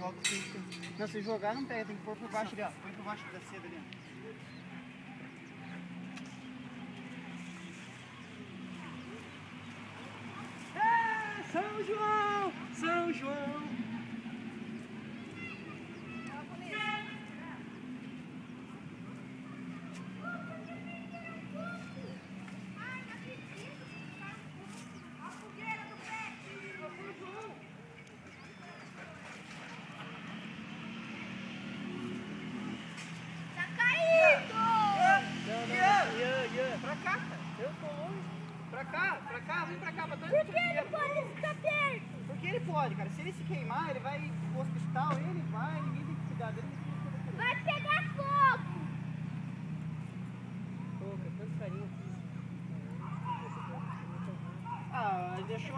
Joga assim. Não, se jogar não pega, tem que pôr por baixo ali, ó. Põe por baixo da seda ali, ó. São João! São João! Pra cá, cara. Eu tô longe. Pra cá, vem pra cá, pra trás. Por que ele pode ficar perto? Porque ele pode, cara. Se ele se queimar, ele vai pro hospital, ele vai, ninguém tem que cuidar dele. Vai pegar fogo! Pô, tanto carinho. Ah, deixou